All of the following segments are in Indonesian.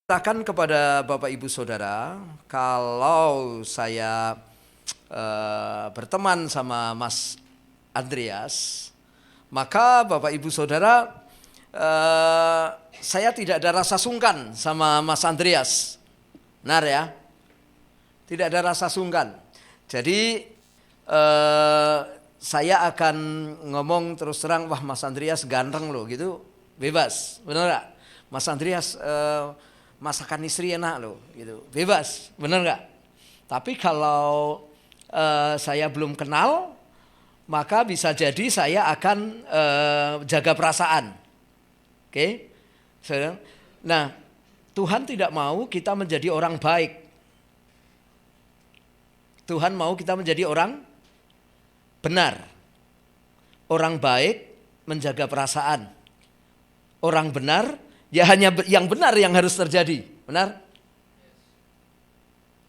Katakan kepada Bapak Ibu Saudara, kalau saya berteman sama Mas Andreas, maka Bapak Ibu Saudara, saya tidak ada rasa sungkan sama Mas Andreas. Benar ya? Tidak ada rasa sungkan. Jadi saya akan ngomong terus terang, wah Mas Andreas ganteng loh gitu, bebas, benar gak? Mas Andreas masakan istri enak loh gitu, bebas, benar nggak? Tapi kalau saya belum kenal, maka bisa jadi saya akan jaga perasaan, oke? Nah, Tuhan tidak mau kita menjadi orang baik. Tuhan mau kita menjadi orang benar. Orang baik menjaga perasaan. Orang benar, ya hanya yang benar yang harus terjadi, benar?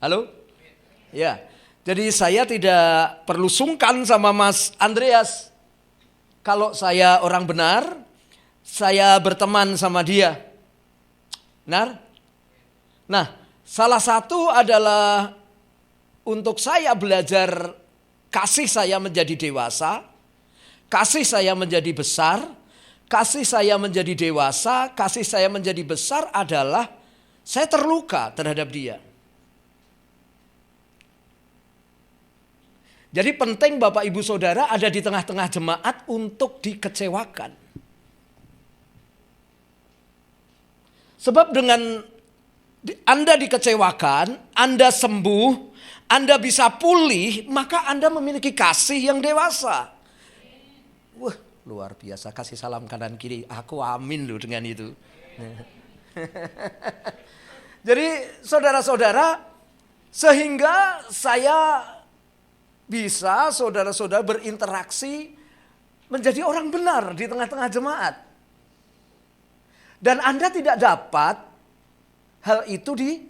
Halo? Ya, jadi saya tidak perlu sungkan sama Mas Andreas. Kalau saya orang benar, saya berteman sama dia. Benar? Nah, salah satu adalah untuk saya belajar kasih saya menjadi dewasa, kasih saya menjadi besar. Kasih saya menjadi dewasa, kasih saya menjadi besar adalah saya terluka terhadap dia. Jadi penting Bapak Ibu Saudara ada di tengah-tengah jemaat untuk dikecewakan. Sebab dengan Anda dikecewakan, Anda sembuh, Anda bisa pulih, maka Anda memiliki kasih yang dewasa. Wah, luar biasa, kasih salam kanan kiri. Aku amin loh dengan itu. Jadi saudara-saudara, sehingga saya bisa saudara-saudara berinteraksi menjadi orang benar di tengah-tengah jemaat. Dan Anda tidak dapat hal itu di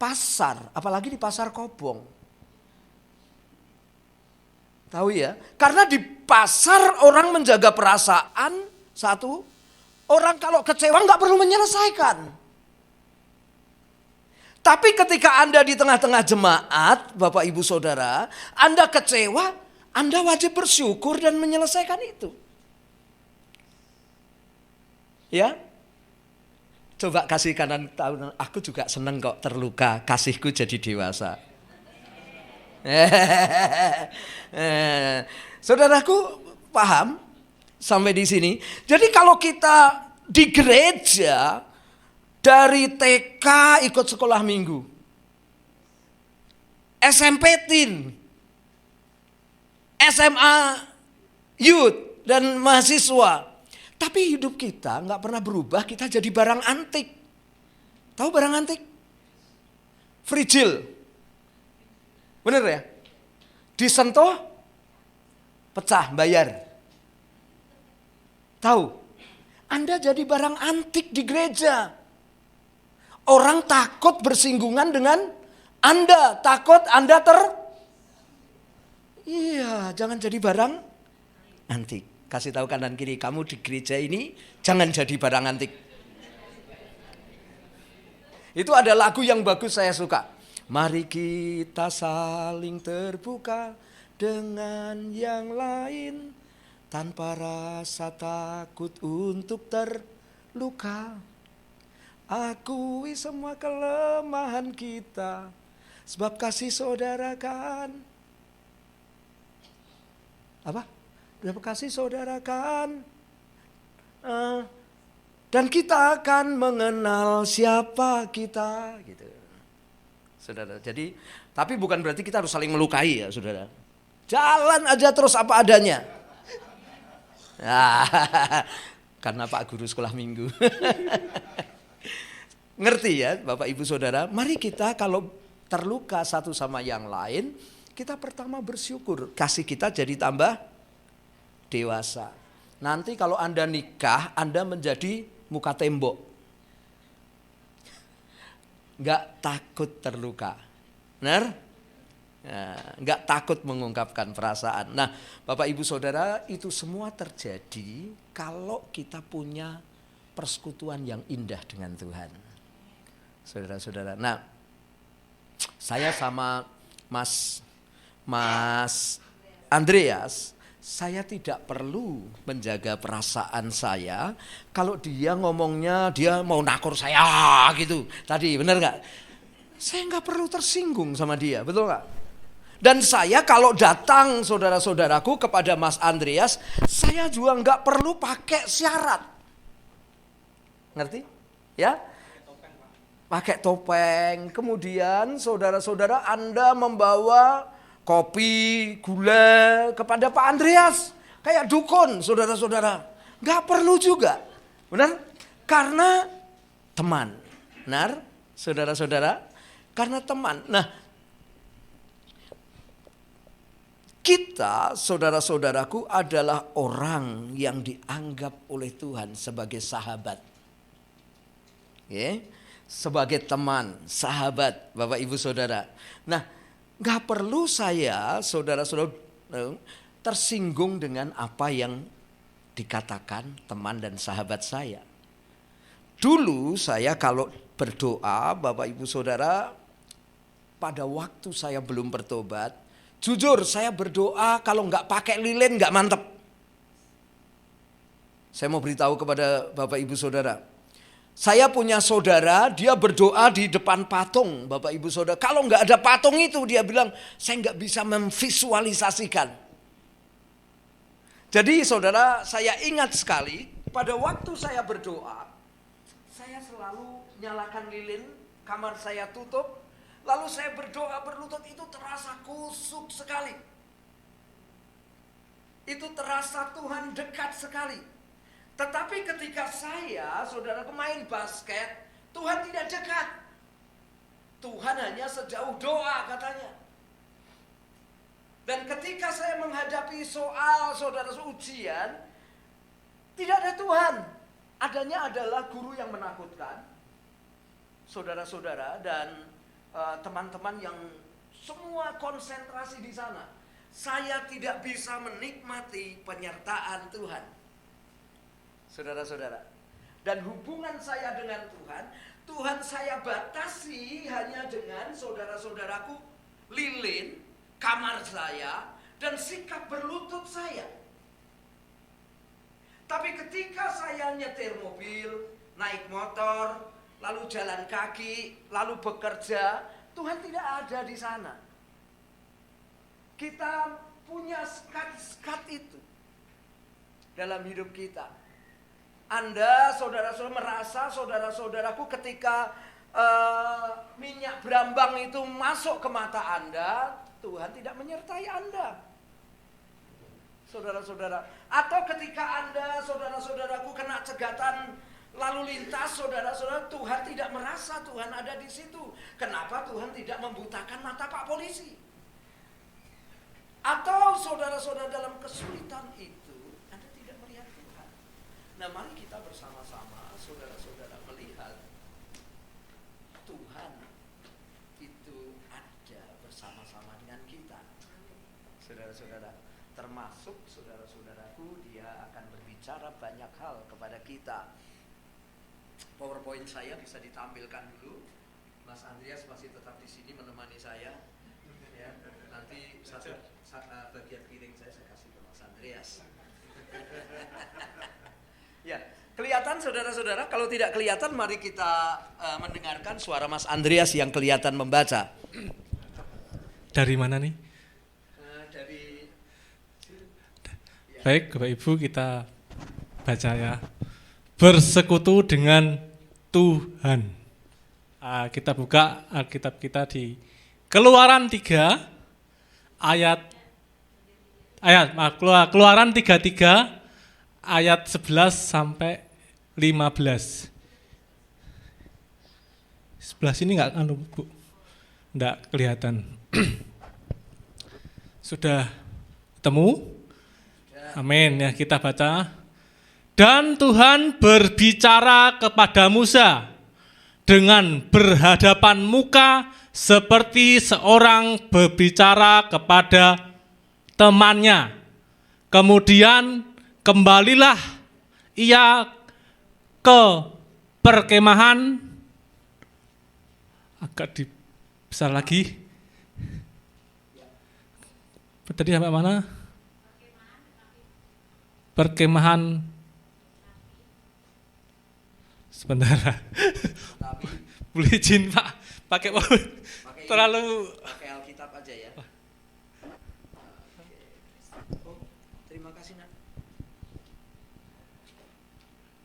pasar, apalagi di pasar Kobong. Tahu ya, karena di pasar orang menjaga perasaan, satu, orang kalau kecewa nggak perlu menyelesaikan. Tapi ketika Anda di tengah-tengah jemaat, Bapak Ibu Saudara, Anda kecewa, Anda wajib bersyukur dan menyelesaikan itu. Ya, coba kasih kanan tahu, aku juga seneng kok terluka, kasihku jadi dewasa. Saudaraku paham sampai di sini? Jadi kalau kita di gereja dari TK ikut sekolah minggu, SMP teen, SMA youth dan mahasiswa, tapi hidup kita nggak pernah berubah, kita jadi barang antik. Tahu barang antik? Fragile. Bener ya? Disentuh, pecah, bayar. Tahu? Anda jadi barang antik di gereja. Orang takut bersinggungan dengan Anda. Takut Anda Iya, jangan jadi barang antik. Kasih tahu kanan kiri, kamu di gereja ini jangan jadi barang antik. Itu ada lagu yang bagus saya suka. Mari kita saling terbuka dengan yang lain tanpa rasa takut untuk terluka. Akui semua kelemahan kita, sebab kasih saudara kan apa? Kasih saudara kan dan kita akan mengenal siapa kita gitu. Saudara, jadi tapi bukan berarti kita harus saling melukai ya, saudara. Jalan aja terus apa adanya. Karena Pak Guru sekolah minggu. Ngerti ya Bapak Ibu Saudara? Mari kita kalau terluka satu sama yang lain, kita pertama bersyukur. Kasih kita jadi tambah dewasa. Nanti kalau Anda nikah, Anda menjadi muka tembok. Gak takut terluka, benar? Gak takut mengungkapkan perasaan. Nah, Bapak Ibu Saudara, itu semua terjadi kalau kita punya persekutuan yang indah dengan Tuhan. saudara-saudara. Nah, saya sama Mas Andreas, saya tidak perlu menjaga perasaan saya kalau dia ngomongnya dia mau nakur saya gitu. Tadi benar nggak? Saya nggak perlu tersinggung sama dia, betul nggak? Dan saya kalau datang saudara-saudaraku kepada Mas Andreas, saya juga nggak perlu pakai syarat. Ngerti? Ya? Pakai topeng. Kemudian saudara-saudara Anda membawa kopi, gula kepada Pak Andreas. Kayak dukun, saudara-saudara. Nggak perlu juga. Benar? Karena teman. Benar? Saudara-saudara? Karena teman. Nah, kita, saudara-saudaraku, adalah orang yang dianggap oleh Tuhan sebagai sahabat. Oke? Sebagai teman, sahabat, Bapak Ibu Saudara. Nah, gak perlu saya, saudara-saudara, tersinggung dengan apa yang dikatakan teman dan sahabat saya. Dulu saya kalau berdoa, Bapak Ibu Saudara, pada waktu saya belum bertobat, jujur saya berdoa kalau gak pakai lilin gak mantep. Saya mau beritahu kepada Bapak Ibu Saudara. Saya punya saudara, dia berdoa di depan patung, Bapak Ibu Saudara. Kalau nggak ada patung itu, dia bilang, saya nggak bisa memvisualisasikan. Jadi saudara, saya ingat sekali, pada waktu saya berdoa, saya selalu nyalakan lilin, kamar saya tutup, lalu saya berdoa berlutut, itu terasa kusuk sekali. Itu terasa Tuhan dekat sekali. Tetapi ketika saya, saudara, main basket, Tuhan tidak dekat. Tuhan hanya sejauh doa katanya. Dan ketika saya menghadapi soal, saudara, ujian, tidak ada Tuhan. Adanya adalah guru yang menakutkan, saudara-saudara, dan teman-teman yang semua konsentrasi di sana. Saya tidak bisa menikmati penyertaan Tuhan. Saudara-saudara, dan hubungan saya dengan Tuhan saya batasi hanya dengan saudara-saudaraku, lilin, kamar saya, dan sikap berlutut saya. Tapi ketika saya nyetir mobil, naik motor, lalu jalan kaki, lalu bekerja, Tuhan tidak ada di sana. Kita punya sekat-sekat itu dalam hidup kita. Anda, saudara-saudara, merasa saudara-saudaraku ketika minyak berambang itu masuk ke mata Anda, Tuhan tidak menyertai Anda. Saudara-saudara, atau ketika Anda, saudara-saudaraku, kena cegatan lalu lintas, saudara-saudara, Tuhan tidak merasa Tuhan ada di situ. Kenapa Tuhan tidak membutakan mata Pak Polisi? Atau saudara-saudara dalam kesulitan itu, nah, mari kita bersama-sama, saudara-saudara, melihat Tuhan itu ada bersama-sama dengan kita. Saudara-saudara, termasuk saudara-saudaraku, dia akan berbicara banyak hal kepada kita. PowerPoint saya bisa ditampilkan dulu. Mas Andreas masih tetap di sini menemani saya. Ya, nanti bagian piring saya kasih ke Mas Andreas. Ya, kelihatan saudara-saudara? Kalau tidak kelihatan, mari kita mendengarkan suara Mas Andreas yang kelihatan membaca. Dari mana nih? Baik, Bapak Ibu, kita baca ya. Bersekutu dengan Tuhan. Kita buka Alkitab kita di Keluaran 3 Keluaran 33 ayat 11 sampai 15. Sebelah sini enggak Bu? Enggak kelihatan. Sudah ketemu? Amin, ya kita baca. Dan Tuhan berbicara kepada Musa dengan berhadapan muka seperti seorang berbicara kepada temannya. Kemudian kembalilah ia ke perkemahan agak besar lagi. Tadi sampai mana? Perkemahan. Sebentar. Boleh izin Pak, pakai terlalu. Pakai Alkitab aja ya. Oh, terima kasih Nak.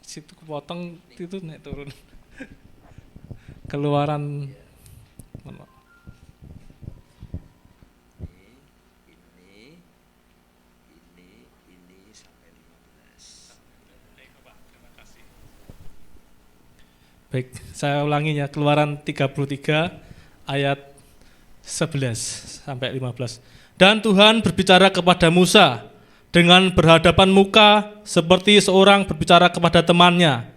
Situ kepotong itu naik turun. Keluaran. Ini sampai 15. Baik, saya ulangi ya, Keluaran 33 ayat 11 sampai 15. Dan Tuhan berbicara kepada Musa dengan berhadapan muka seperti seorang berbicara kepada temannya.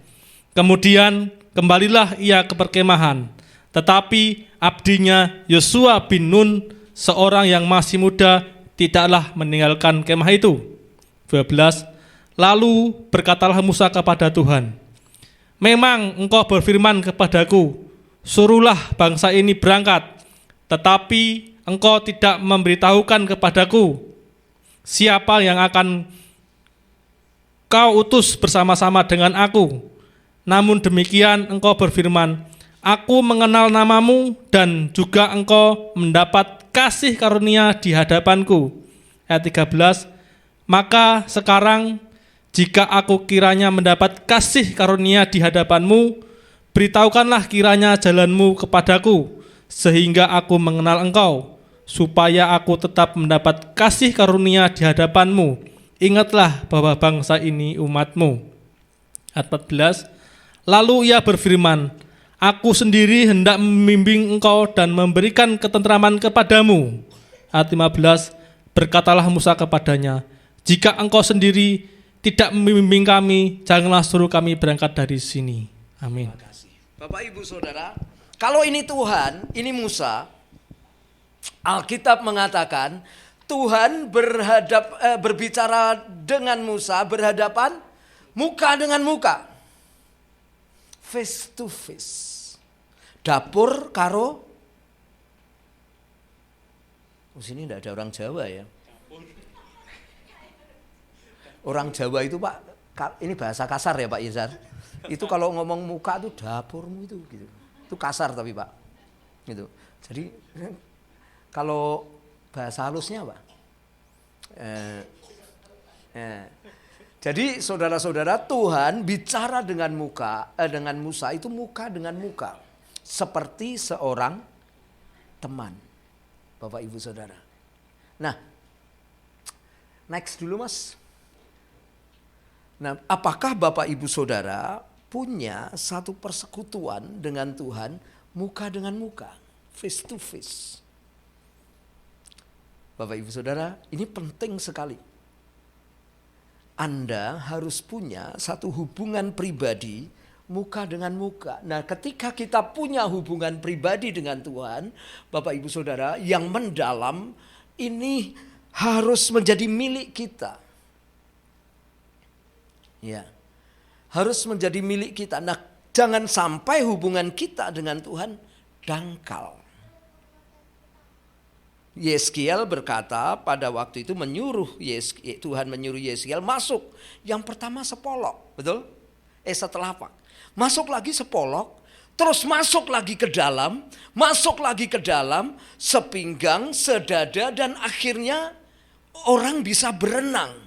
Kemudian kembalilah ia ke perkemahan, tetapi abdinya Yosua bin Nun, seorang yang masih muda, tidaklah meninggalkan kemah itu. 12. Lalu berkatalah Musa kepada Tuhan, memang engkau berfirman kepadaku, suruhlah bangsa ini berangkat, tetapi engkau tidak memberitahukan kepadaku siapa yang akan kau utus bersama-sama dengan aku. Namun demikian engkau berfirman, aku mengenal namamu dan juga engkau mendapat kasih karunia di hadapanku. Ayat 13, maka sekarang jika aku kiranya mendapat kasih karunia di hadapanmu, beritahukanlah kiranya jalanmu kepadaku, sehingga aku mengenal engkau, supaya aku tetap mendapat kasih karunia di hadapanmu. Ingatlah bahwa bangsa ini umatmu. Ayat 14, lalu ia berfirman, aku sendiri hendak membimbing engkau dan memberikan ketentraman kepadamu. Ayat 15, berkatalah Musa kepadanya, jika engkau sendiri tidak membimbing kami, janganlah suruh kami berangkat dari sini. Amin. Terima kasih. Bapak Ibu Saudara, kalau ini Tuhan, ini Musa, Alkitab mengatakan Tuhan berbicara dengan Musa berhadapan muka dengan muka, face to face. Dapur karo, sini tidak ada orang Jawa ya. Orang Jawa itu Pak, ini bahasa kasar ya Pak Yezar. Itu kalau ngomong muka itu dapurmu itu gitu. Itu kasar tapi Pak. Gitu. Jadi kalau bahasa halusnya Pak. Jadi saudara-saudara, Tuhan bicara dengan dengan Musa itu muka dengan muka. Seperti seorang teman. Bapak Ibu Saudara. Nah, next dulu Mas. Nah, apakah Bapak Ibu Saudara punya satu persekutuan dengan Tuhan muka dengan muka, face to face? Bapak Ibu Saudara, ini penting sekali. Anda harus punya satu hubungan pribadi muka dengan muka. Nah, ketika kita punya hubungan pribadi dengan Tuhan, Bapak Ibu Saudara, yang mendalam, ini harus menjadi milik kita. Ya, harus menjadi milik kita. Nah, jangan sampai hubungan kita dengan Tuhan dangkal. Yeskiel berkata pada waktu itu Tuhan menyuruh Yeskiel masuk. Yang pertama sepolok, betul? Setelah apa? Masuk lagi sepolok, terus masuk lagi ke dalam, sepinggang, sedada, dan akhirnya orang bisa berenang.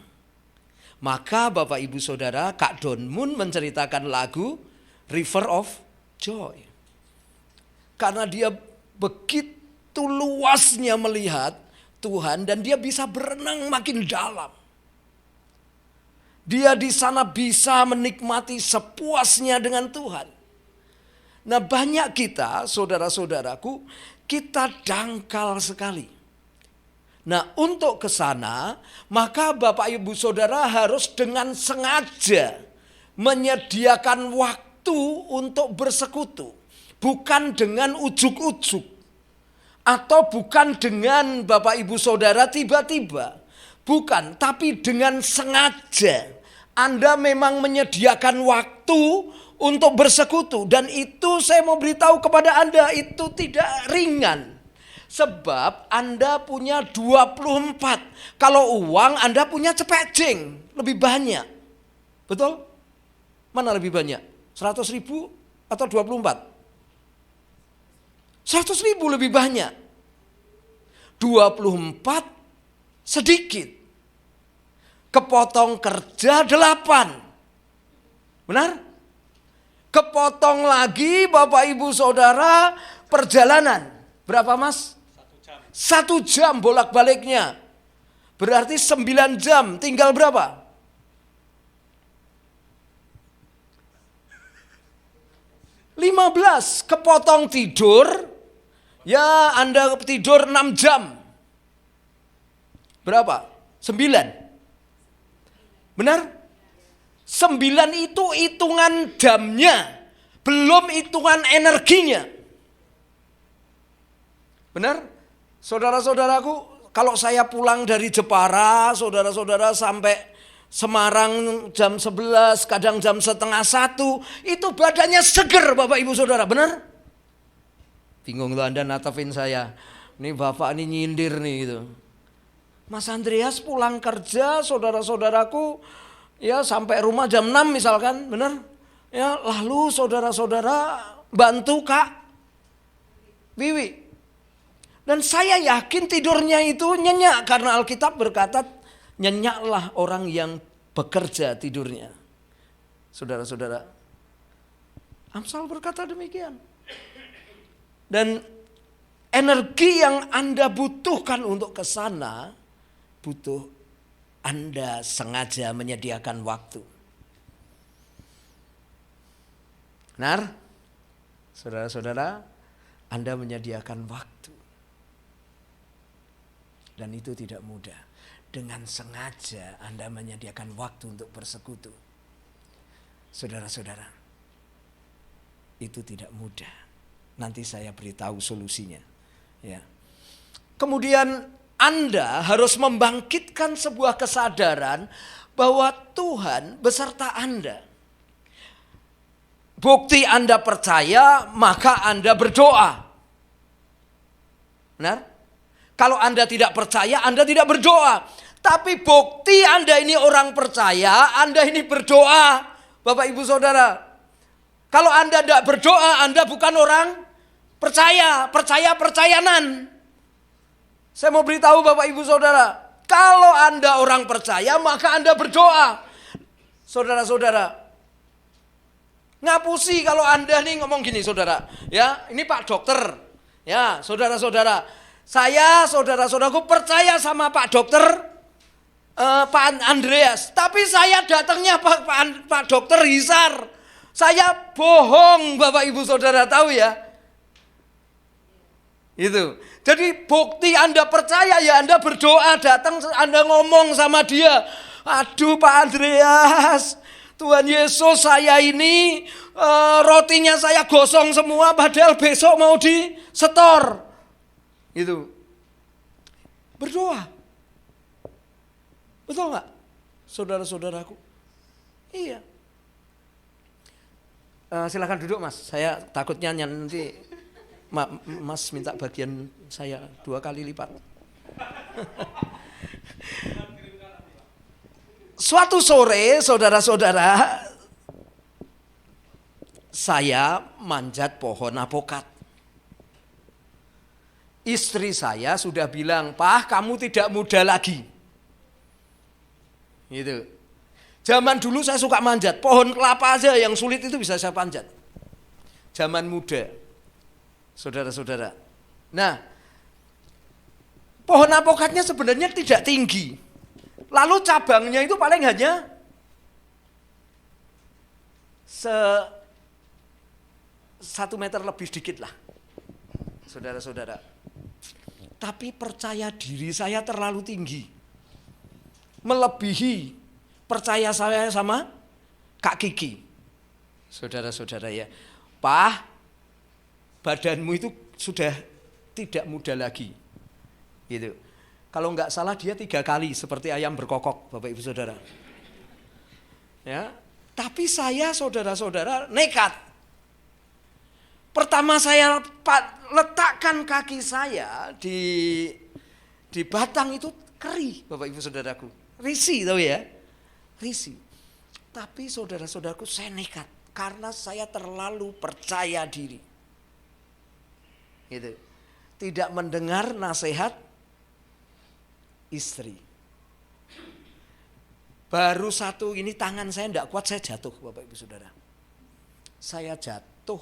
Maka Bapak Ibu Saudara, Kak Don Moon menceritakan lagu River of Joy. Karena dia begitu luasnya melihat Tuhan dan dia bisa berenang makin dalam. Dia di sana bisa menikmati sepuasnya dengan Tuhan. Nah, banyak kita, saudara-saudaraku, kita dangkal sekali. Nah, untuk ke sana, maka Bapak Ibu Saudara harus dengan sengaja menyediakan waktu untuk bersekutu. Bukan dengan ujuk-ujuk. Atau bukan dengan Bapak Ibu Saudara tiba-tiba. Bukan, tapi dengan sengaja. Anda memang menyediakan waktu untuk bersekutu. Dan itu saya mau beritahu kepada Anda, itu tidak ringan. Sebab Anda punya 24. Kalau uang Anda punya cepecing, lebih banyak. Betul? Mana lebih banyak? 100.000 atau 24? 100.000 lebih banyak. 24 sedikit. Kepotong kerja 8. Benar? Kepotong lagi Bapak Ibu Saudara perjalanan. Berapa Mas? 1 jam bolak-baliknya. Berarti 9 jam. Tinggal berapa? 15. Kepotong tidur. Ya Anda tidur 6 jam. Berapa? 9. Benar? 9 itu hitungan jamnya, belum hitungan energinya. Benar? Saudara-saudaraku, kalau saya pulang dari Jepara, saudara-saudara sampai Semarang jam 11, kadang jam setengah 1, itu badannya seger Bapak Ibu Saudara, benar? Bingung tuh Anda natapin saya, ini Bapak ini nyindir nih gitu. Mas Andreas pulang kerja, saudara-saudaraku, ya sampai rumah jam 6 misalkan, benar? Ya, lalu saudara-saudara bantu Kak Wiwi. Dan saya yakin tidurnya itu nyenyak karena Alkitab berkata nyenyaklah orang yang bekerja tidurnya. Saudara-saudara, Amsal berkata demikian. Dan energi yang Anda butuhkan untuk ke sana, butuh Anda sengaja menyediakan waktu. Benar? Saudara-saudara, Anda menyediakan waktu. Dan itu tidak mudah. Dengan sengaja Anda menyediakan waktu untuk bersekutu. Saudara-saudara, itu tidak mudah. Nanti saya beritahu solusinya. Ya. Kemudian Anda harus membangkitkan sebuah kesadaran bahwa Tuhan beserta Anda. Bukti Anda percaya, maka Anda berdoa. Benar? Kalau Anda tidak percaya, Anda tidak berdoa. Tapi bukti Anda ini orang percaya, Anda ini berdoa. Bapak Ibu Saudara. Kalau Anda tidak berdoa, Anda bukan orang percaya. Percaya-percayanan. Saya mau beritahu Bapak Ibu Saudara. Kalau Anda orang percaya, maka Anda berdoa. Saudara-saudara. Ngapusi kalau Anda nih ngomong gini saudara. Ya, ini Pak Dokter. Ya, saudara-saudara. Saya, saudara-saudaraku percaya sama Pak Dokter, Pak Andreas. Tapi saya datangnya Pak Dokter Hisar. Saya bohong Bapak Ibu Saudara, tahu ya. Itu. Jadi bukti Anda percaya ya Anda berdoa, datang Anda ngomong sama dia. Aduh Pak Andreas, Tuhan Yesus saya ini rotinya saya gosong semua padahal besok mau disetor. Itu. Berdoa. Betul gak? Saudara-saudaraku. Iya. Silakan duduk Mas. Saya takutnya nanti Mas minta bagian saya 2 kali lipat. Suatu sore saudara-saudara, saya manjat pohon apokat. Istri saya sudah bilang, "Pak, kamu tidak muda lagi." Gitu. Zaman dulu saya suka manjat, pohon kelapa aja yang sulit itu bisa saya panjat. Zaman muda. Saudara-saudara. Nah, pohon apokatnya sebenarnya tidak tinggi. Lalu cabangnya itu paling hanya 1 meter lebih sedikit lah. Saudara-saudara. Tapi percaya diri saya terlalu tinggi. Melebihi percaya saya sama Kak Kiki. Saudara-saudara ya. Pak, badanmu itu sudah tidak muda lagi. Gitu. Kalau enggak salah dia 3 kali seperti ayam berkokok, Bapak Ibu Saudara. Ya. Tapi saya saudara-saudara nekat. Pertama saya letakkan kaki saya di batang itu keri, Bapak Ibu Saudaraku. Risih tahu ya? Risih. Tapi saudara-saudaraku saya nekat karena saya terlalu percaya diri. Gitu. Tidak mendengar nasihat istri. Baru satu ini tangan saya tidak kuat, saya jatuh Bapak Ibu Saudara. Saya jatuh,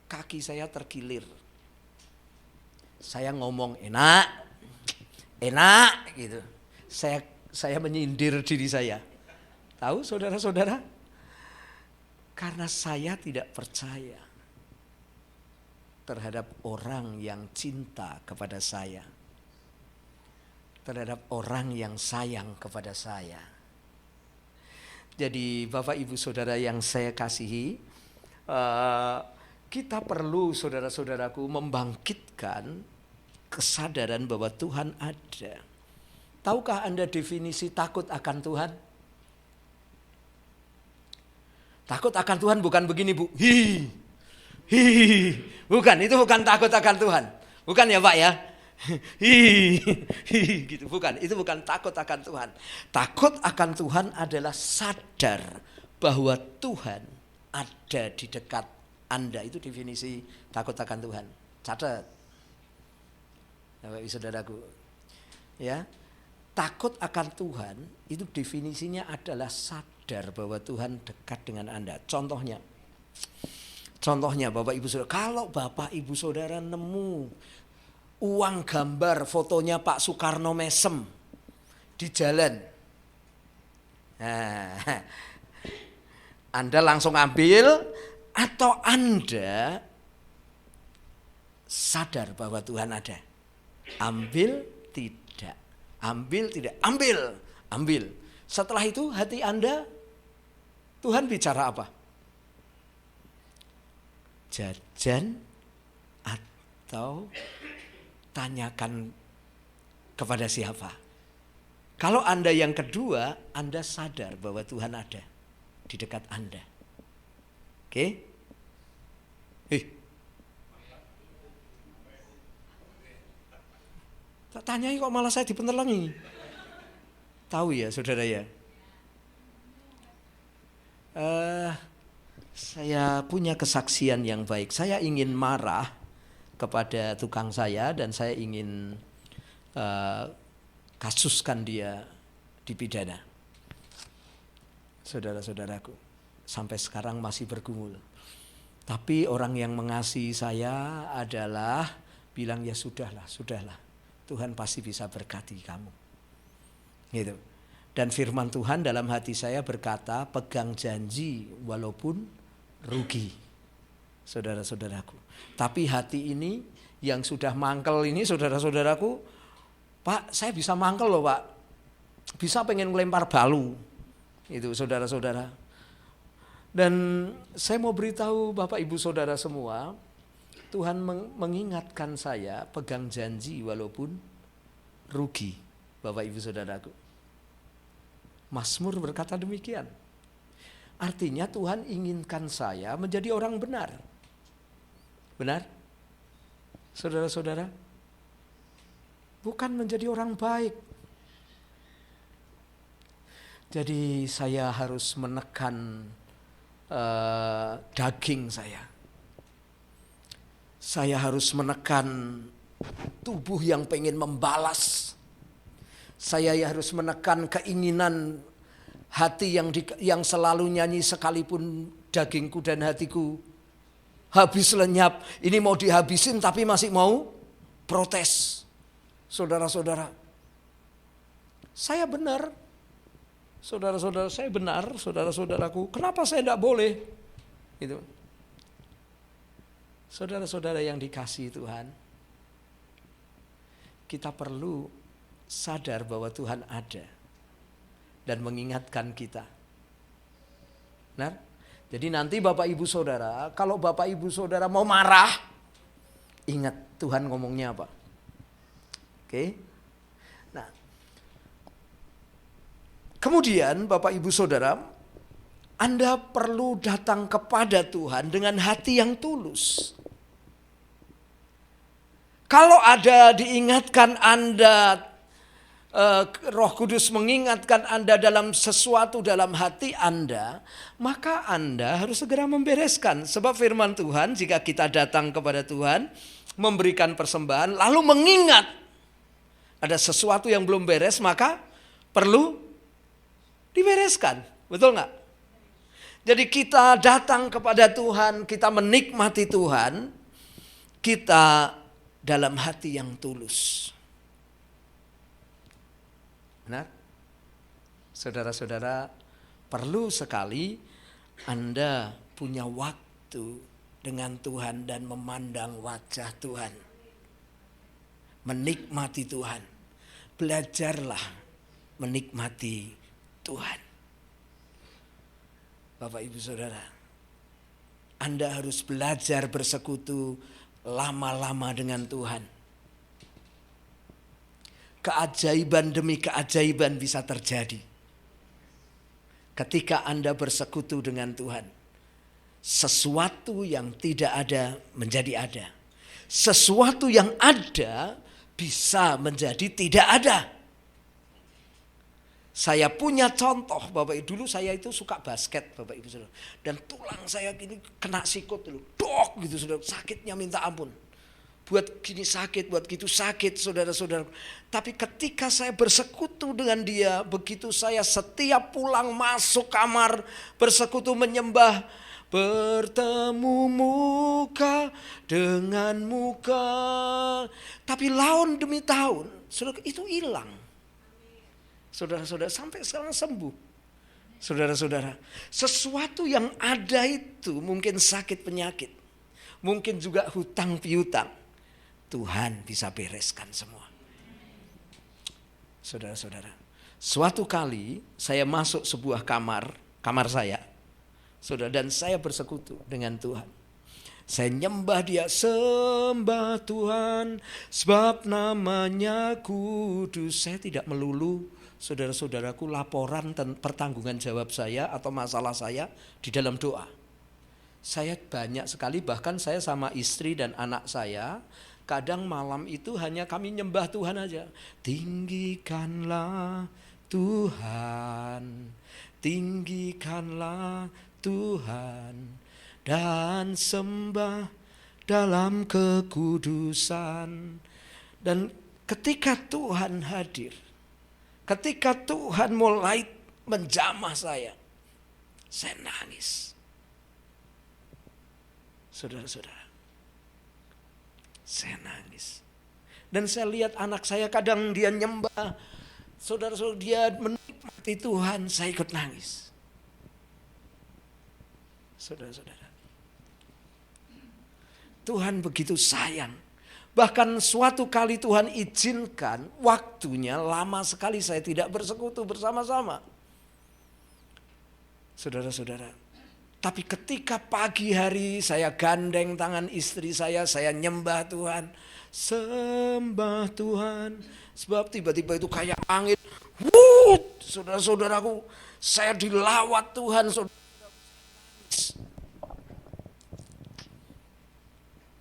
kaki saya terkilir. Saya ngomong enak gitu. Saya menyindir diri saya. Tahu saudara-saudara? Karena saya tidak percaya terhadap orang yang cinta kepada saya. Terhadap orang yang sayang kepada saya. Jadi Bapak Ibu Saudara yang saya kasihi, kita perlu saudara-saudaraku membangkitkan kesadaran bahwa Tuhan ada. Tahukah Anda definisi takut akan Tuhan? Takut akan Tuhan bukan begini Bu. Bukan, itu bukan takut akan Tuhan. Bukan ya Pak ya? Gitu, bukan. Itu bukan takut akan Tuhan. Takut akan Tuhan adalah sadar bahwa Tuhan ada di dekat Anda. Itu definisi takut akan Tuhan. Catat. Bapak Ibu Saudaraku. Ya. Takut akan Tuhan itu definisinya adalah sadar bahwa Tuhan dekat dengan Anda. Contohnya Bapak Ibu Saudara, kalau Bapak Ibu Saudara nemu uang gambar fotonya Pak Soekarno mesem di jalan, nah, Anda langsung ambil atau Anda sadar bahwa Tuhan ada? Ambil tidak, ambil tidak, ambil. Setelah itu hati Anda, Tuhan bicara apa? Jajan atau tanyakan kepada siapa? Kalau Anda yang kedua, Anda sadar bahwa Tuhan ada di dekat Anda. Oke? Tak tanyai kok malah saya dipentelengi. Tahu ya saudara ya? Saya punya kesaksian yang baik. Saya ingin marah kepada tukang saya dan saya ingin kasuskan dia dipidana. Saudara-saudaraku, sampai sekarang masih bergumul. Tapi orang yang mengasihi saya adalah bilang ya sudahlah. Tuhan pasti bisa berkati kamu. Gitu. Dan firman Tuhan dalam hati saya berkata, pegang janji walaupun rugi. Saudara-saudaraku. Tapi hati ini yang sudah mangkel ini saudara-saudaraku, Pak saya bisa mangkel loh Pak. Bisa pengen melempar balu. Itu saudara-saudara. Dan saya mau beritahu Bapak Ibu Saudara semua, Tuhan mengingatkan saya pegang janji walaupun rugi. Bapak Ibu Saudaraku. Mazmur berkata demikian. Artinya Tuhan inginkan saya menjadi orang benar. Benar? Saudara-saudara? Bukan menjadi orang baik. Jadi saya harus menekan daging saya. Saya harus menekan tubuh yang pengen membalas. Saya harus menekan keinginan hati yang selalu nyanyi sekalipun dagingku dan hatiku habis lenyap. Ini mau dihabisin tapi masih mau protes. Saudara-saudara, saya benar. Saudara-saudara, saya benar. Saudara-saudaraku, kenapa saya tidak boleh? Itu. Saudara-saudara yang dikasihi Tuhan, kita perlu sadar bahwa Tuhan ada dan mengingatkan kita. Benar? Jadi nanti Bapak Ibu Saudara, kalau Bapak Ibu Saudara mau marah, ingat Tuhan ngomongnya apa. Oke? Nah, kemudian Bapak Ibu Saudara, Anda perlu datang kepada Tuhan dengan hati yang tulus. Kalau ada diingatkan Anda, Roh Kudus mengingatkan Anda dalam sesuatu dalam hati Anda, maka Anda harus segera membereskan. Sebab firman Tuhan, jika kita datang kepada Tuhan, memberikan persembahan, lalu mengingat ada sesuatu yang belum beres, maka perlu dibereskan. Betul nggak? Jadi kita datang kepada Tuhan, kita menikmati Tuhan, kita dalam hati yang tulus. Benar? Saudara-saudara, perlu sekali Anda punya waktu dengan Tuhan dan memandang wajah Tuhan. Menikmati Tuhan. Belajarlah menikmati Tuhan. Bapak Ibu Saudara, Anda harus belajar bersekutu lama-lama dengan Tuhan. Keajaiban demi keajaiban bisa terjadi ketika Anda bersekutu dengan Tuhan. Sesuatu yang tidak ada menjadi ada. Sesuatu yang ada bisa menjadi tidak ada. Saya punya contoh, Bapak Ibu, dulu saya itu suka basket, Bapak Ibu Saudara. Dan tulang saya gini kena sikut dulu. Dok gitu Saudara, sakitnya minta ampun. Buat gini sakit, buat gitu sakit, saudara-saudara. Tapi ketika saya bersekutu dengan dia, begitu saya setiap pulang masuk kamar, bersekutu menyembah, bertemu muka dengan muka. Tapi tahun demi tahun, saudara, itu hilang. Saudara-saudara, sampai sekarang sembuh. Saudara-saudara, sesuatu yang ada itu mungkin sakit penyakit. Mungkin juga hutang piutang. Tuhan bisa bereskan semua. Saudara-saudara, suatu kali saya masuk sebuah kamar saya. Saudara, dan saya bersekutu dengan Tuhan. Saya nyembah dia, sembah Tuhan, sebab namanya kudus. Saya tidak melulu, saudara-saudaraku, laporan pertanggungan jawab saya atau masalah saya di dalam doa. Saya banyak sekali, bahkan saya sama istri dan anak saya, kadang malam itu hanya kami nyembah Tuhan aja. Tinggikanlah Tuhan, tinggikanlah Tuhan, dan sembah dalam kekudusan. Dan ketika Tuhan hadir, ketika Tuhan mulai menjamah saya nangis. Saudara-saudara, saya nangis. Dan saya lihat anak saya kadang dia nyembah. Saudara-saudara, dia menikmati Tuhan, saya ikut nangis. Saudara-saudara, Tuhan begitu sayang. Bahkan suatu kali Tuhan izinkan waktunya lama sekali saya tidak bersekutu bersama-sama. Saudara-saudara, tapi ketika pagi hari saya gandeng tangan istri saya nyembah Tuhan, sembah Tuhan. Sebab tiba-tiba itu kayak angin. Saudara-saudaraku, saya dilawat Tuhan.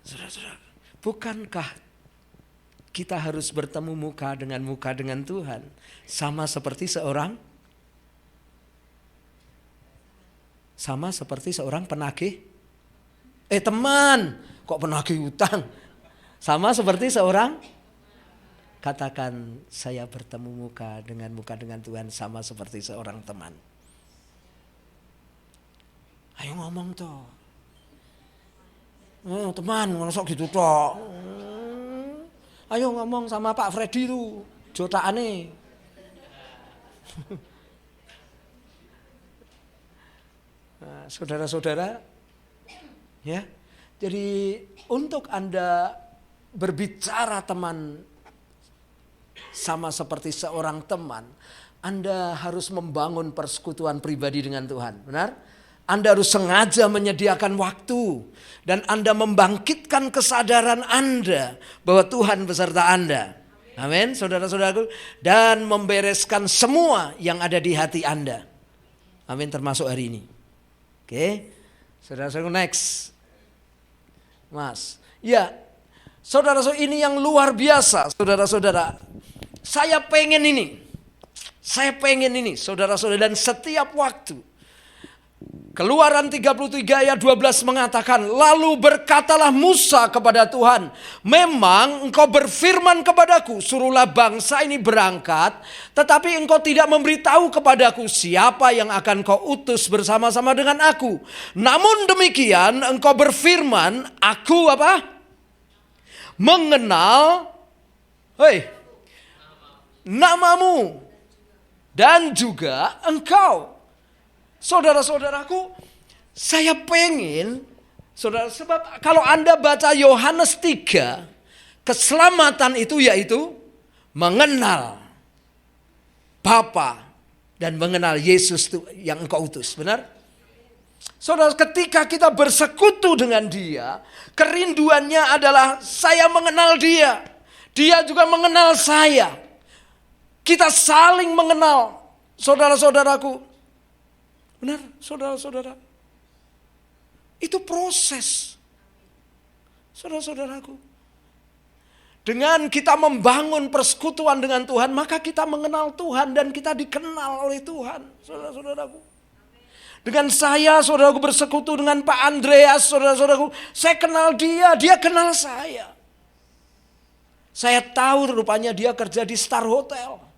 Saudara-saudara, bukankah kita harus bertemu muka dengan Tuhan? Sama seperti seorang penagih. Teman, kok penagih hutang? Sama seperti seorang, katakan, saya bertemu muka dengan Tuhan sama seperti seorang teman. Ayo ngomong toh. Oh, teman, ngerosok gitu toh. Ayo ngomong sama Pak Freddy tuh, jotaane. Nah, saudara-saudara, ya. Jadi untuk Anda berbicara teman sama seperti seorang teman, Anda harus membangun persekutuan pribadi dengan Tuhan, benar? Anda harus sengaja menyediakan waktu dan Anda membangkitkan kesadaran Anda bahwa Tuhan beserta Anda. Amin, saudara-saudaraku, dan membereskan semua yang ada di hati Anda. Amin, termasuk hari ini. Oke. Saudara-saudara, next. Mas. Ya, saudara-saudara, ini yang luar biasa. Saudara-saudara, saya pengen ini. Saudara-saudara, dan setiap waktu. Keluaran 33 ayat 12 mengatakan, lalu berkatalah Musa kepada Tuhan, memang engkau berfirman kepadaku, suruhlah bangsa ini berangkat, tetapi engkau tidak memberitahu kepadaku siapa yang akan kau utus bersama-sama dengan aku. Namun demikian engkau berfirman, aku apa? Mengenal namamu dan juga engkau. Saudara-saudaraku, saya pengen, saudara, sebab kalau Anda baca Yohanes 3, keselamatan itu yaitu mengenal Bapa dan mengenal Yesus yang engkau utus, benar? Saudara, ketika kita bersekutu dengan Dia, kerinduannya adalah saya mengenal Dia, Dia juga mengenal saya. Kita saling mengenal, saudara-saudaraku. Benar, saudara-saudara. Itu proses. Saudara-saudaraku. Dengan kita membangun persekutuan dengan Tuhan, maka kita mengenal Tuhan dan kita dikenal oleh Tuhan. Saudara-saudaraku. Dengan saya, saudaraku, bersekutu dengan Pak Andreas, saudara-saudaraku. Saya kenal dia, dia kenal saya. Saya tahu rupanya dia kerja di Star Hotel.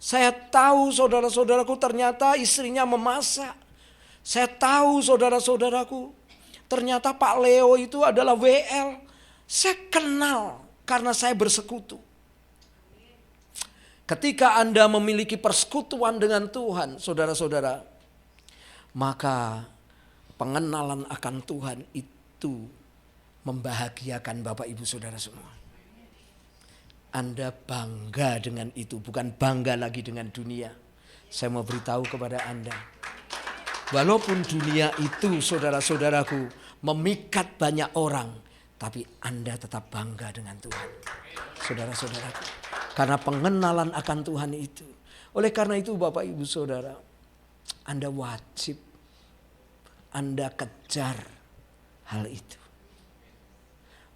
Saya tahu saudara-saudaraku ternyata istrinya memasak. Saya tahu saudara-saudaraku ternyata Pak Leo itu adalah WL. Saya kenal karena saya bersekutu. Ketika Anda memiliki persekutuan dengan Tuhan, saudara-saudara, maka pengenalan akan Tuhan itu membahagiakan Bapak Ibu Saudara semua. Anda bangga dengan itu, bukan bangga lagi dengan dunia. Saya mau beritahu kepada Anda, walaupun dunia itu, saudara-saudaraku, memikat banyak orang, tapi Anda tetap bangga dengan Tuhan, saudara-saudaraku, karena pengenalan akan Tuhan itu. Oleh karena itu, Bapak Ibu Saudara, Anda wajib, Anda kejar hal itu.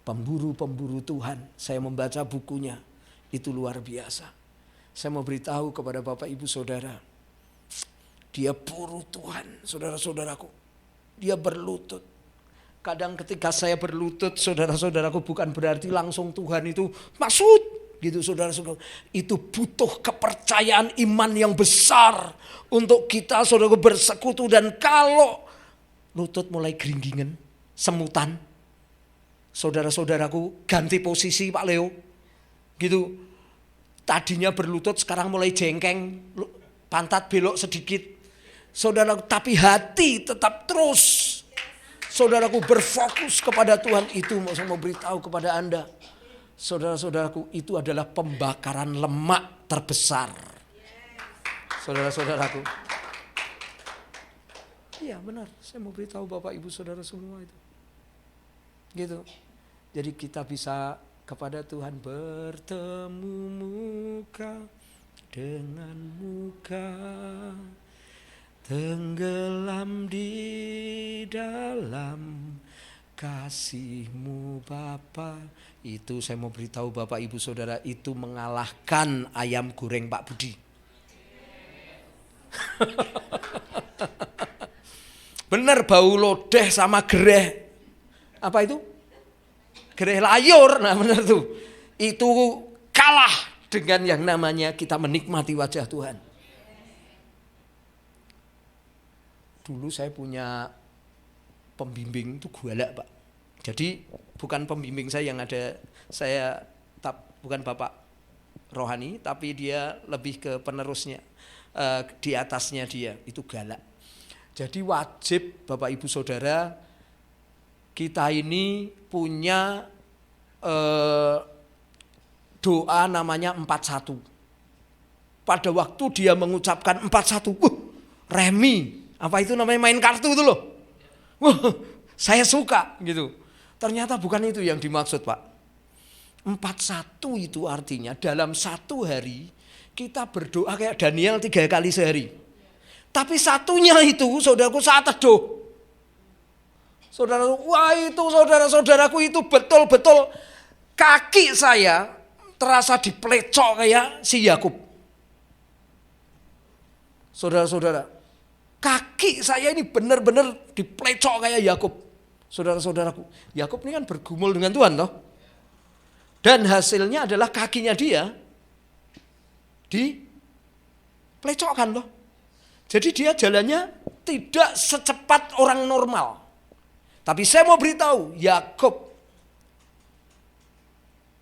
Pemburu-pemburu Tuhan, saya membaca bukunya, itu luar biasa. Saya mau beritahu kepada Bapak Ibu Saudara, dia buru Tuhan, saudara-saudaraku. Dia berlutut. Kadang ketika saya berlutut, saudara-saudaraku, bukan berarti langsung Tuhan itu maksud gitu, saudara-saudara. Itu butuh kepercayaan iman yang besar untuk kita, saudaraku, bersekutu. Dan kalau lutut mulai geringgingan, semutan, saudara-saudaraku, ganti posisi Pak Leo. Gitu. Tadinya berlutut, sekarang mulai jengkeng, pantat belok sedikit. Saudaraku, tapi hati tetap terus. Saudaraku, berfokus kepada Tuhan. Itu saya mau beritahu kepada Anda. Saudara-saudaraku, itu adalah pembakaran lemak terbesar. Saudara-saudaraku. Iya benar, saya mau beritahu Bapak Ibu Saudara semua itu. Gitu. Jadi kita bisa kepada Tuhan bertemu muka dengan muka, tenggelam di dalam kasih-Mu Bapa. Itu saya mau beritahu Bapak Ibu Saudara, itu mengalahkan ayam goreng Pak Budi. Benar, bau lodeh sama gereh. Apa itu? Gereh layur, nah benar tuh. Itu kalah dengan yang namanya kita menikmati wajah Tuhan. Dulu saya punya pembimbing itu galak Pak. Jadi bukan pembimbing saya yang ada, saya bukan Bapak rohani, tapi dia lebih ke penerusnya, di atasnya dia, itu galak. Jadi wajib Bapak Ibu Saudara, kita ini punya doa namanya 41. Pada waktu dia mengucapkan 41, remi, apa itu namanya, main kartu itu loh. Saya suka gitu. Ternyata bukan itu yang dimaksud Pak. 41 itu artinya dalam satu hari kita berdoa kayak Daniel 3 kali sehari. Tapi satunya itu saudaraku saat teduh. Saudara, wah itu saudara-saudaraku itu betul-betul kaki saya terasa dipelecok kayak si Yakub. Saudara-saudara, kaki saya ini benar-benar dipelecok kayak Yakub. Saudara-saudaraku, Yakub ini kan bergumul dengan Tuhan toh. Dan hasilnya adalah kakinya dia dipelecokkan loh. Jadi dia jalannya tidak secepat orang normal. Tapi saya mau beritahu, Yakub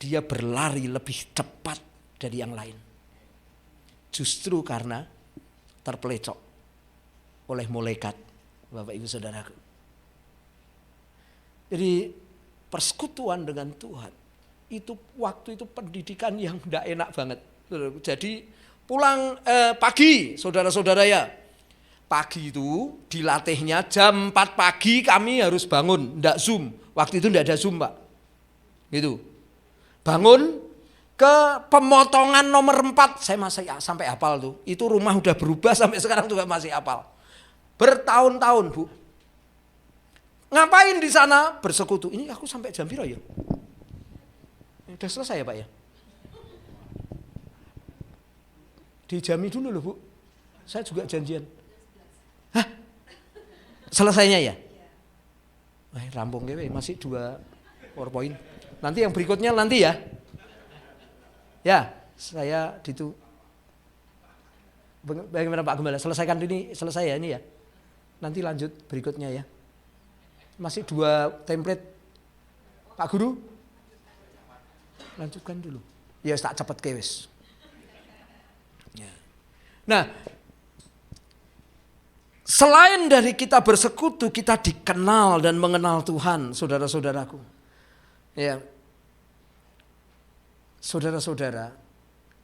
dia berlari lebih cepat dari yang lain. Justru karena terpelecok oleh malaikat, Bapak Ibu Saudaraku. Jadi persekutuan dengan Tuhan itu waktu itu pendidikan yang tidak enak banget. Jadi pulang pagi, saudara-saudara ya. Pagi itu dilatihnya jam 4 pagi kami harus bangun, enggak Zoom. Waktu itu enggak ada Zoom, Pak. Gitu. Bangun ke pemotongan nomor 4, saya masih sampai hafal tuh. Itu rumah udah berubah sampai sekarang juga masih hafal. Bertahun-tahun, Bu. Ngapain di sana? Bersekutu. Ini aku sampai jam berapa ya? Udah selesai ya, Pak ya? Dijami dulu loh, Bu. Saya juga janjian. Hah? Selesainya ya? Rampung gue masih 2 PowerPoint. Nanti yang berikutnya nanti ya. Ya, saya itu. Bagaimana Pak Gembala? Selesaikan ini, selesai ya ini ya. Nanti lanjut berikutnya ya. Masih 2 template. Pak Guru? Lanjutkan dulu. Ya tak cepet kewes. Ya. Nah, selain dari kita bersekutu, kita dikenal dan mengenal Tuhan, saudara-saudaraku. Ya. Saudara-saudara,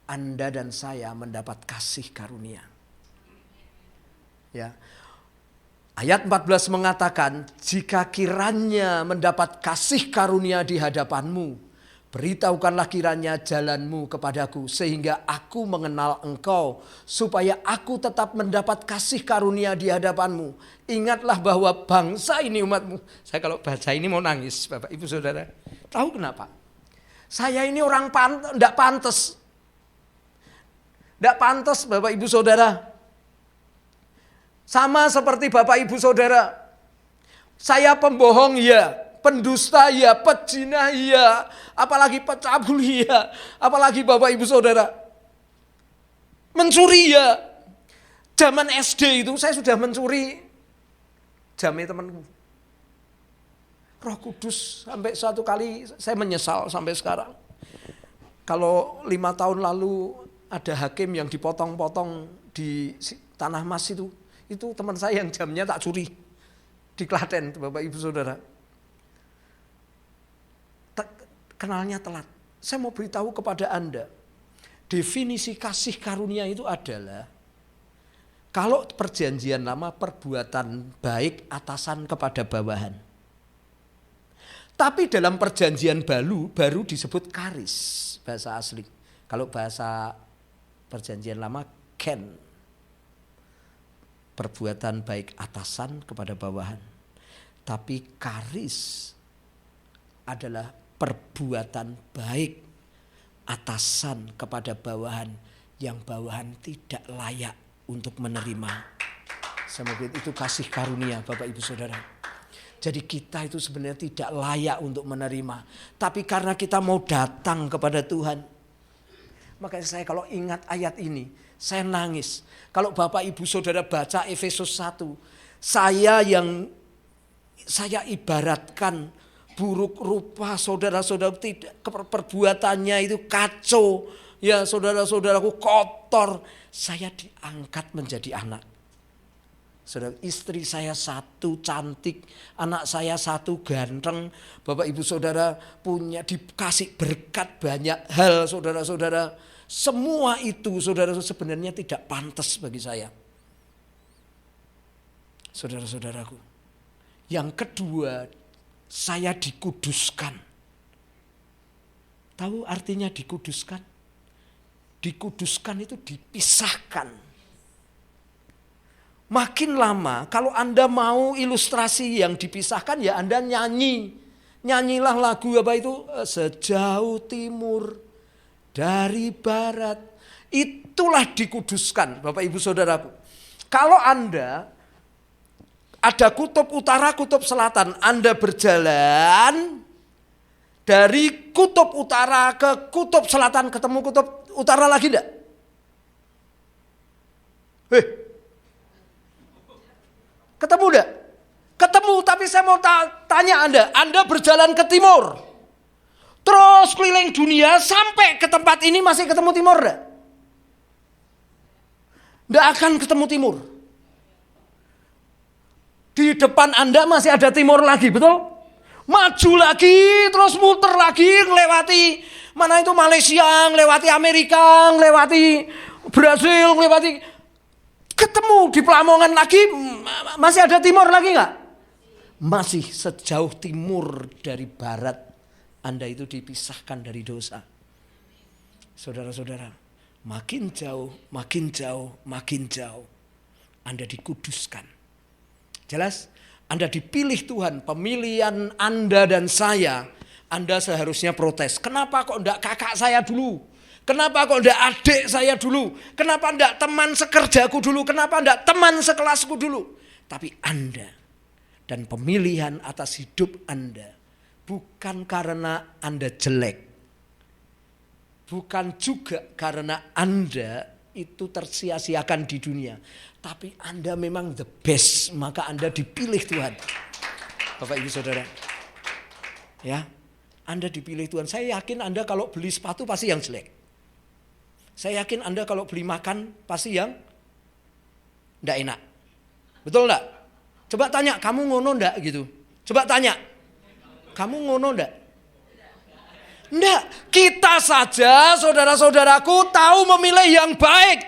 Anda dan saya mendapat kasih karunia. Ya. Ayat 14 mengatakan, jika kiranya mendapat kasih karunia di hadapanmu, beritahukanlah kiranya jalanmu kepadaku, sehingga aku mengenal engkau, supaya aku tetap mendapat kasih karunia di hadapanmu. Ingatlah bahwa bangsa ini umatmu. Saya kalau baca ini mau nangis, Bapak Ibu Saudara. Tahu kenapa? Saya ini orang tidak pantas. Tidak pantas Bapak Ibu Saudara. Sama seperti Bapak Ibu Saudara. Saya pembohong ya, pendusta ya, pezina ya, apalagi pecabul ya, apalagi Bapak Ibu Saudara. Mencuri ya. Zaman SD itu saya sudah mencuri jamnya temanku. Roh Kudus sampai suatu kali saya menyesal sampai sekarang. Kalau 5 tahun lalu ada hakim yang dipotong-potong di Tanah Mas itu teman saya yang jamnya tak curi di Klaten, Bapak Ibu Saudara. Kenalnya telat. Saya mau beritahu kepada Anda, definisi kasih karunia itu adalah kalau perjanjian lama perbuatan baik atasan kepada bawahan. Tapi dalam perjanjian baru disebut karis, bahasa asli. Kalau bahasa perjanjian lama ken, perbuatan baik atasan kepada bawahan. Tapi karis adalah perbuatan baik atasan kepada bawahan yang bawahan tidak layak untuk menerima. Semoga itu kasih karunia Bapak Ibu Saudara. Jadi kita itu sebenarnya tidak layak untuk menerima. Tapi karena kita mau datang kepada Tuhan. Makanya saya kalau ingat ayat ini, saya nangis. Kalau Bapak Ibu Saudara baca Efesus 1, saya ibaratkan buruk rupa, saudara-saudara, tidak perbuatannya itu kacau. Ya saudara-saudaraku kotor. Saya diangkat menjadi anak. Saudara, istri saya 1 cantik, anak saya 1 ganteng, Bapak Ibu Saudara punya dikasih berkat banyak hal, saudara-saudara. Semua itu saudara sebenarnya tidak pantas bagi saya. Saudara-saudaraku. Yang kedua, saya dikuduskan. Tahu artinya dikuduskan? Dikuduskan itu dipisahkan. Makin lama kalau Anda mau ilustrasi yang dipisahkan ya Anda nyanyi. Nyanyilah lagu apa itu? Sejauh timur dari barat. Itulah dikuduskan Bapak Ibu Saudaraku. Kalau Anda ada kutub utara, kutub selatan. Anda berjalan dari kutub utara ke kutub selatan, ketemu kutub utara lagi enggak? Ketemu enggak? Ketemu, tapi saya mau tanya Anda berjalan ke timur. Terus keliling dunia sampai ke tempat ini masih ketemu timur enggak? Enggak akan ketemu timur. Di depan Anda masih ada timur lagi, betul? Maju lagi, terus muter lagi, lewati mana itu Malaysia, lewati Amerika, lewati Brasil, lewati ketemu di Pelamongan lagi, masih ada timur lagi nggak? Masih sejauh timur dari barat, Anda itu dipisahkan dari dosa. Saudara-saudara, makin jauh, makin jauh, makin jauh, Anda dikuduskan. Jelas? Anda dipilih Tuhan, pemilihan Anda dan saya, Anda seharusnya protes. Kenapa kok enggak kakak saya dulu? Kenapa kok enggak adik saya dulu? Kenapa enggak teman sekerjaku dulu? Kenapa enggak teman sekelasku dulu? Tapi Anda dan pemilihan atas hidup Anda bukan karena Anda jelek. Bukan juga karena Anda itu tersia-siakan di dunia. Tapi Anda memang the best, maka Anda dipilih Tuhan. Bapak Ibu Saudara. Ya, Anda dipilih Tuhan. Saya yakin Anda kalau beli sepatu pasti yang jelek. Saya yakin Anda kalau beli makan pasti yang enggak enak. Betul enggak? Coba tanya, kamu ngono enggak gitu? Coba tanya, kamu ngono enggak? Enggak, kita saja saudara-saudaraku tahu memilih yang baik.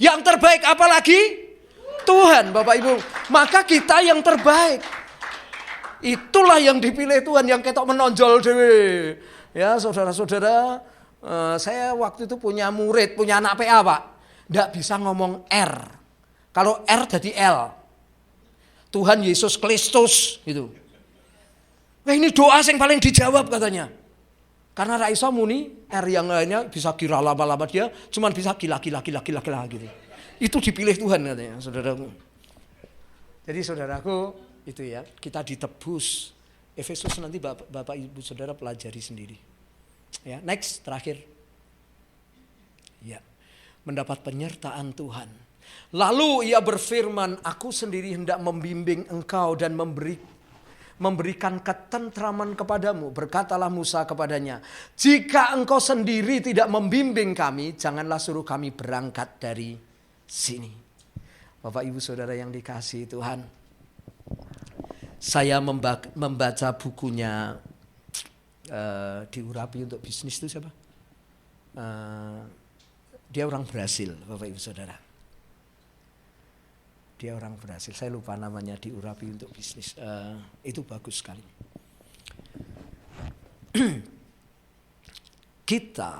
Yang terbaik apalagi? Tuhan, Bapak Ibu. Maka kita yang terbaik. Itulah yang dipilih Tuhan, yang ketok menonjol dewe. Ya saudara-saudara, saya waktu itu punya murid, punya anak PA Pak. Enggak bisa ngomong R. Kalau R jadi L. Tuhan Yesus Kristus gitu. Wah ini doa yang paling dijawab katanya. Karena Raisa muni R yang lainnya bisa kira lama-lama dia cuman bisa gila gitu. Itu dipilih Tuhan katanya, saudaraku. Jadi saudaraku itu ya, kita ditebus. Efesus nanti Bapak Ibu Saudara pelajari sendiri. Ya, next terakhir. Ya. Mendapat penyertaan Tuhan. Lalu ia berfirman, aku sendiri hendak membimbing engkau dan memberikan ketentraman kepadamu. Berkatalah Musa kepadanya, jika engkau sendiri tidak membimbing kami, janganlah suruh kami berangkat dari sini. Bapak Ibu Saudara yang dikasihi Tuhan, saya membaca bukunya diurapi untuk bisnis itu siapa? Dia orang Brasil, Bapak Ibu Saudara. Dia orang Brasil, saya lupa namanya, diurapi untuk bisnis. Itu bagus sekali. Kita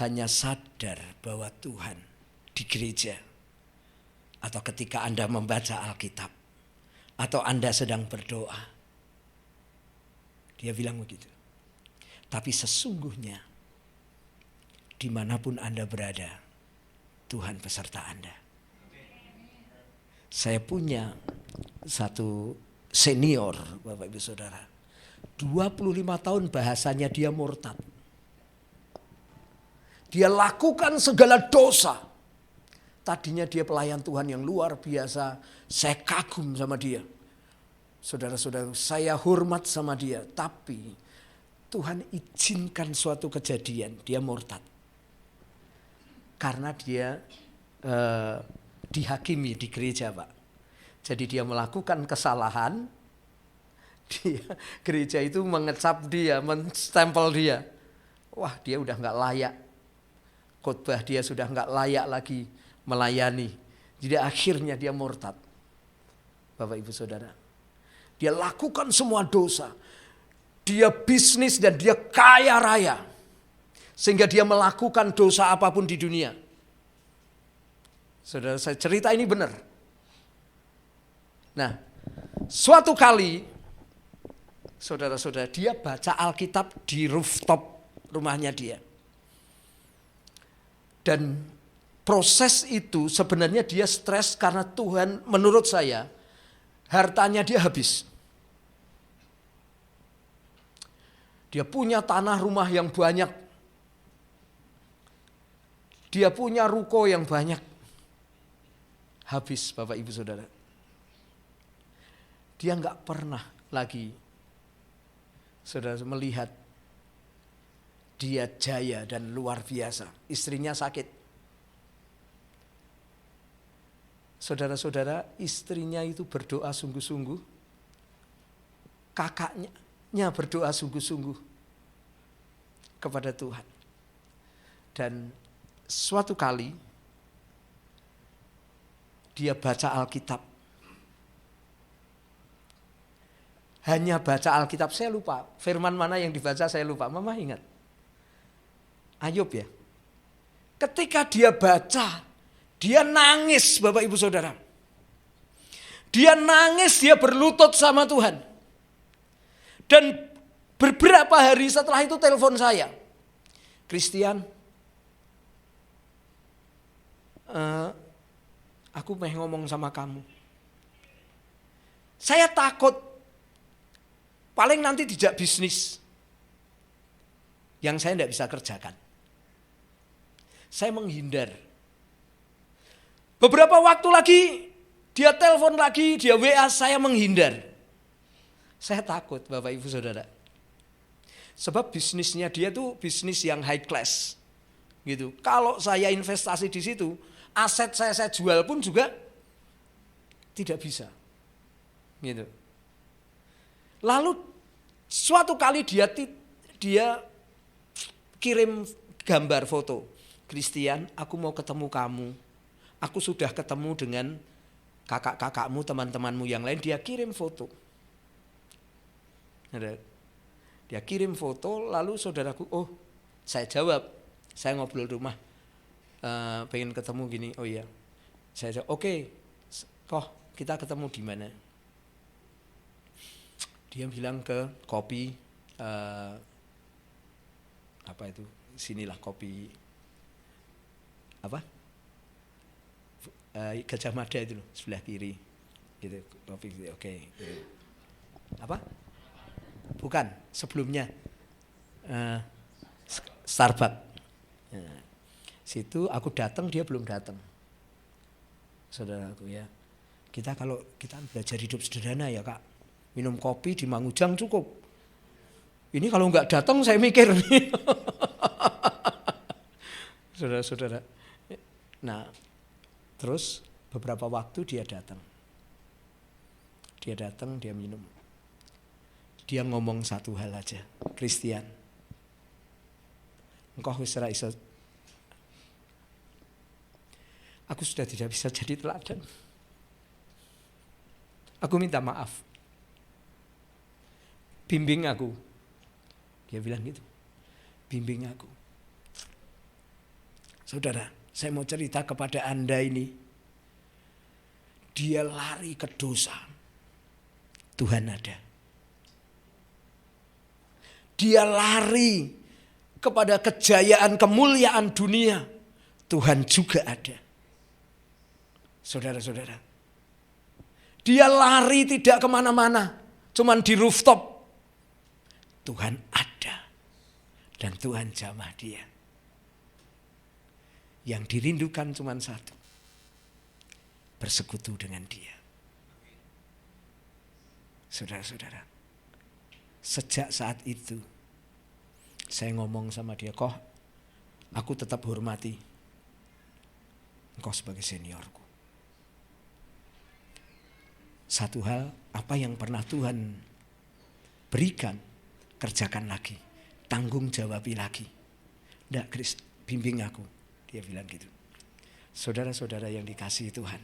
hanya sadar bahwa Tuhan di gereja, atau ketika Anda membaca Alkitab, atau Anda sedang berdoa, dia bilang begitu. Tapi sesungguhnya, dimanapun Anda berada, Tuhan beserta Anda. Saya punya satu senior, Bapak Ibu Saudara. 25 tahun bahasanya dia murtad. Dia lakukan segala dosa. Tadinya dia pelayan Tuhan yang luar biasa. Saya kagum sama dia. Saudara-saudara, saya hormat sama dia. Tapi Tuhan izinkan suatu kejadian. Dia murtad. Karena dia dihakimi di gereja, Pak. Jadi dia melakukan kesalahan. Gereja itu mengecap dia, menstempel dia. Wah, dia udah gak layak. Khotbah dia sudah gak layak lagi melayani. Jadi akhirnya dia murtad. Bapak Ibu Saudara. Dia lakukan semua dosa. Dia bisnis dan dia kaya raya. Sehingga dia melakukan dosa apapun di dunia. Saudara, saya cerita ini benar. Nah, suatu kali, saudara-saudara, dia baca Alkitab di rooftop rumahnya dia. Dan proses itu sebenarnya dia stres karena Tuhan, menurut saya, hartanya dia habis. Dia punya tanah rumah yang banyak. Dia punya ruko yang banyak. Habis, Bapak Ibu Saudara. Dia enggak pernah lagi, saudara, melihat dia jaya dan luar biasa. Istrinya sakit. Saudara-saudara, istrinya itu berdoa sungguh-sungguh. Kakaknya berdoa sungguh-sungguh kepada Tuhan. Dan suatu kali dia baca Alkitab. Hanya baca Alkitab, saya lupa. Firman mana yang dibaca saya lupa. Mama ingat? Ayub ya. Ketika dia baca, dia nangis, Bapak Ibu Saudara. Dia nangis, dia berlutut sama Tuhan. Dan beberapa hari setelah itu telepon saya. Christian, aku mau ngomong sama kamu. Saya takut paling nanti dijak bisnis yang saya tidak bisa kerjakan. Saya menghindar. Beberapa waktu lagi dia telepon lagi, dia WA, saya menghindar. Saya takut, Bapak Ibu Saudara. Sebab bisnisnya dia tuh bisnis yang high class. Gitu. Kalau saya investasi di situ, aset saya jual pun juga tidak bisa. Gitu. Lalu suatu kali dia kirim gambar foto. Christian, aku mau ketemu kamu. Aku sudah ketemu dengan kakak-kakakmu, teman-temanmu yang lain. Dia kirim foto. Dia kirim foto, lalu saudaraku, oh saya jawab. Saya ngobrol di rumah, pengen ketemu gini, oh iya. Saya jawab, oke, kok kita ketemu di mana? Dia bilang ke kopi, apa itu, sinilah kopi, apa? Gajah Mada itu loh, sebelah kiri, gitu, kopi, oke. Gitu. Apa? Bukan, sebelumnya Starbucks. Nah, situ aku datang, dia belum datang. Saudaraku ya, kita kalau kita belajar hidup sederhana ya Kak, minum kopi di Mangujang cukup. Ini kalau nggak datang saya mikir nih. Saudara-saudara. Nah, terus beberapa waktu dia datang. Dia datang, dia minum. Dia ngomong satu hal aja, Christian, engkau wis ora iso, aku sudah tidak bisa jadi teladan. Aku minta maaf. Bimbing aku. Dia bilang gitu. Bimbing aku. Saudara, saya mau cerita kepada Anda ini. Dia lari ke dosa. Tuhan ada. Dia lari kepada kejayaan, kemuliaan dunia. Tuhan juga ada. Saudara-saudara. Dia lari tidak kemana-mana. Cuman di rooftop. Tuhan ada. Dan Tuhan jamah dia. Yang dirindukan cuman satu. Bersekutu dengan dia. Saudara-saudara. Sejak saat itu. Saya ngomong sama dia, kok aku tetap hormati engkau sebagai seniorku. Satu hal, apa yang pernah Tuhan berikan, kerjakan lagi. Tanggung jawabi lagi. Nggak, Chris, bimbing aku. Dia bilang gitu. Saudara-saudara yang dikasihi Tuhan.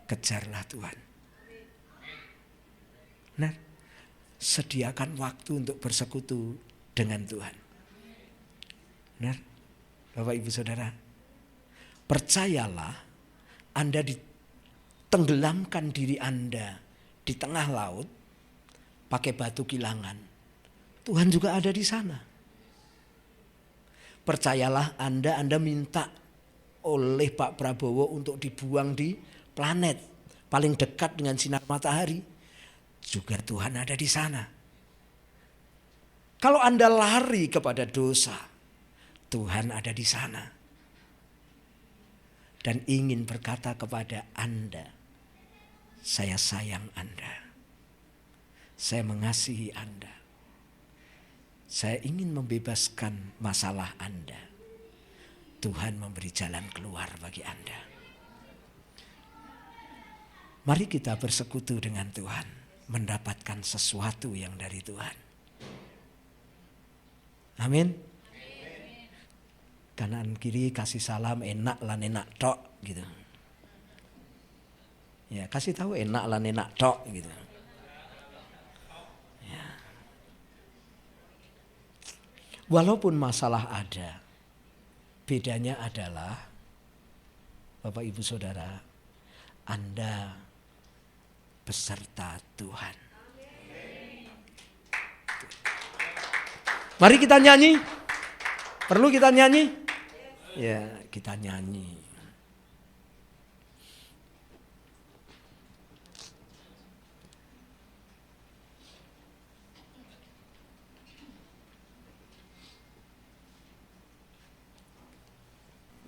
Kejarlah Tuhan. Nah, sediakan waktu untuk bersekutu dengan Tuhan. Benar? Bapak Ibu Saudara. Percayalah, Anda tenggelamkan diri Anda di tengah laut pakai batu kilangan, Tuhan juga ada di sana. Percayalah Anda minta oleh Pak Prabowo untuk dibuang di planet paling dekat dengan sinar matahari, juga Tuhan ada di sana. Kalau Anda lari kepada dosa, Tuhan ada di sana. Dan ingin berkata kepada Anda, saya sayang Anda. Saya mengasihi Anda. Saya ingin membebaskan masalah Anda. Tuhan memberi jalan keluar bagi Anda. Mari kita bersekutu dengan Tuhan, mendapatkan sesuatu yang dari Tuhan. Amin. Kanan kiri kasih salam, enak lan enak tok gitu. Ya, kasih tahu enak lan enak tok gitu. Ya. Walaupun masalah ada, bedanya adalah Bapak Ibu Saudara, Anda beserta Tuhan. Mari kita nyanyi. Perlu kita nyanyi? Ya, kita nyanyi.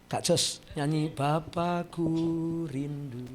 Kak Jos nyanyi Bapakku rindu